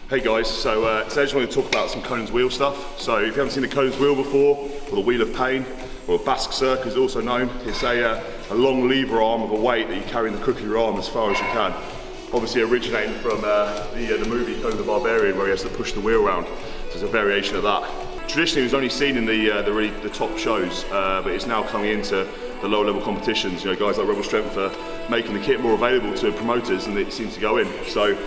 Hey guys, so today I just want to talk about some Conans wheel stuff. So if you haven't seen the Conans wheel before, or the wheel of pain, or a Basque cirque as also known, it's a long lever arm of a weight that you carry in the crook of your arm as far as you can. Obviously originating from the movie Conan the Barbarian, where he has to push the wheel around. So it's a variation of that. Traditionally it was only seen in the top shows, but it's now coming into the lower level competitions. You know, guys like Rebel Strength are making the kit more available to promoters, and it seems to go in. So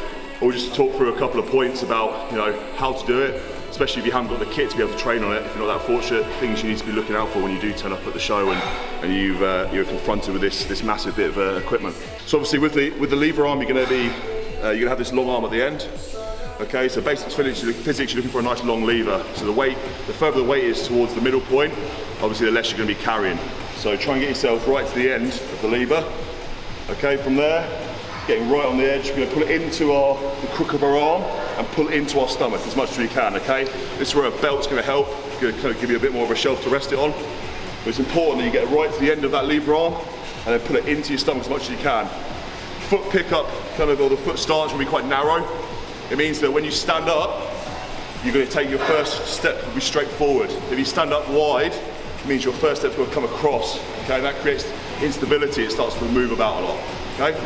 we'll just talk through a couple of points about, you know, how to do it, especially if you haven't got the kit to be able to train on it. If you're not that fortunate, things you need to be looking out for when you do turn up at the show and you're confronted with this massive bit of equipment. So obviously with the lever arm, you're going to have this long arm at the end. Okay, so basically physics, you're looking for a nice long lever. So the further the weight is towards the middle point, obviously the less you're going to be carrying. So try and get yourself right to the end of the lever. Okay, from there, getting right on the edge, we're going to pull it into the crook of our arm and pull it into our stomach as much as we can, okay? This is where a belt's going to help. It's going to kind of give you a bit more of a shelf to rest it on. But it's important that you get right to the end of that lever arm and then pull it into your stomach as much as you can. Foot pickup, or the foot stance will be quite narrow. It means that when you stand up, you're going to take your first step will be straight forward. If you stand up wide, it means your first step's going to come across, okay? And that creates instability. It starts to move about a lot, okay?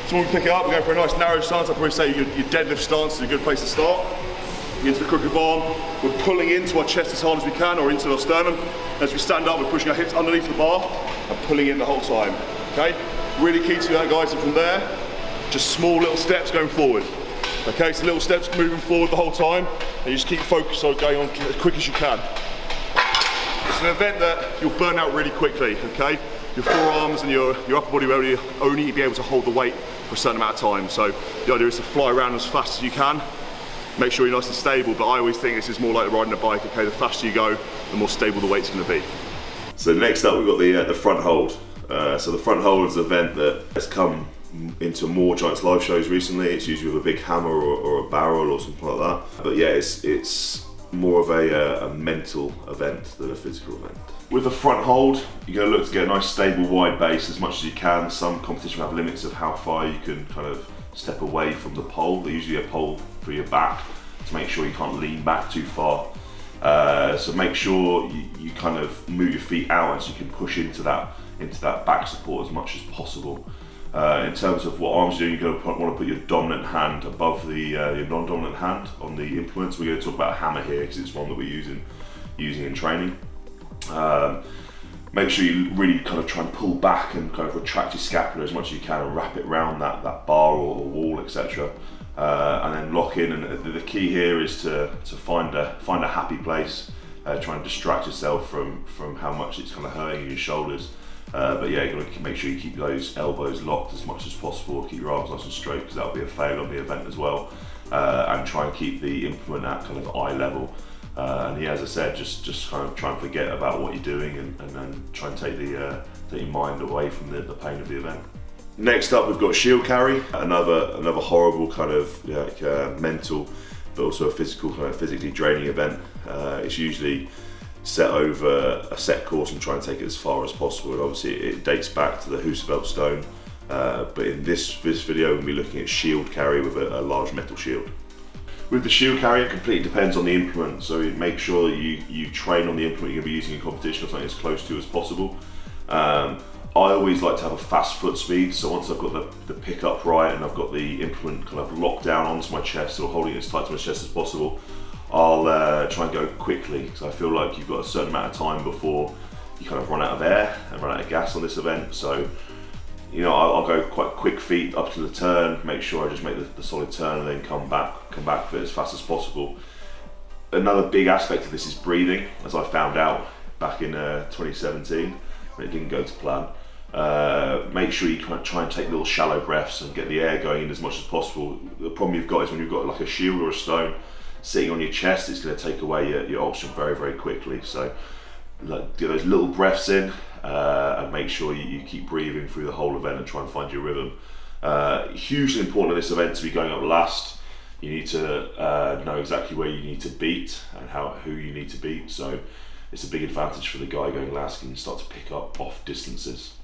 So when we pick it up, we're going for a nice narrow stance. I'd probably say your deadlift stance is a good place to start. Into the crook of arm, we're pulling into our chest as hard as we can, or into our sternum. As we stand up, we're pushing our hips underneath the bar and pulling in the whole time, okay? Really key to that, guys, and from there, just small little steps going forward. Okay, so little steps moving forward the whole time, and you just keep focused on going on as quick as you can. It's an event that you'll burn out really quickly, okay? Your forearms and your upper body will only be able to hold the weight for a certain amount of time. So the idea is to fly around as fast as you can. Make sure you're nice and stable, but I always think this is more like riding a bike, okay? The faster you go, the more stable the weight's gonna be. So next up we've got the front hold. So the front hold is an event that has come into more Giants live shows recently. It's usually with a big hammer or a barrel or something like that. But yeah, it's more of a mental event than a physical event. With the front hold, you're going to look to get a nice stable wide base as much as you can. Some competitions have limits of how far you can kind of step away from the pole. There's usually a pole for your back to make sure you can't lean back too far. So make sure you kind of move your feet out so you can push into that back support as much as possible. In terms of what arms you're doing, you're going to want to put your dominant hand above your non-dominant hand on the implements. We're going to talk about a hammer here because it's one that we're using in training. Make sure you really kind of try and pull back and kind of retract your scapula as much as you can and wrap it around that bar or wall, etc. And then lock in. And the key here is to find a happy place. Try and distract yourself from how much it's kind of hurting your shoulders. But yeah, you've got to make sure you keep those elbows locked as much as possible. Keep your arms nice and straight because that'll be a fail on the event as well. And try and keep the implement at kind of eye level. And yeah, as I said, just kind of try and forget about what you're doing and then try and take your mind away from the pain of the event. Next up, we've got shield carry, another horrible kind of mental, but also a physical kind of physically draining event. It's usually set over a set course and try and take it as far as possible. And obviously, it dates back to the Husevelt stone. But in this video, we'll be looking at shield carry with a large metal shield. With the shield carry, it completely depends on the implement, so make sure you train on the implement you're going to be using in competition or something as close to as possible. I always like to have a fast foot speed, so once I've got the pickup right and I've got the implement kind of locked down onto my chest or holding it as tight to my chest as possible, I'll try and go quickly because I feel like you've got a certain amount of time before you kind of run out of air and run out of gas on this event. So you know, I'll go quite quick feet up to the turn, make sure I just make the solid turn and then come back with it as fast as possible. Another big aspect of this is breathing, as I found out back in 2017 when it didn't go to plan. Make sure you kind of try and take little shallow breaths and get the air going in as much as possible. The problem you've got is when you've got like a shield or a stone sitting on your chest, it's going to take away your oxygen very, very quickly. So get those little breaths in and make sure you keep breathing through the whole event and try and find your rhythm. Hugely important in this event to be going up last. You need to know exactly where you need to beat and who you need to beat. So it's a big advantage for the guy going last. He can start to pick up off distances.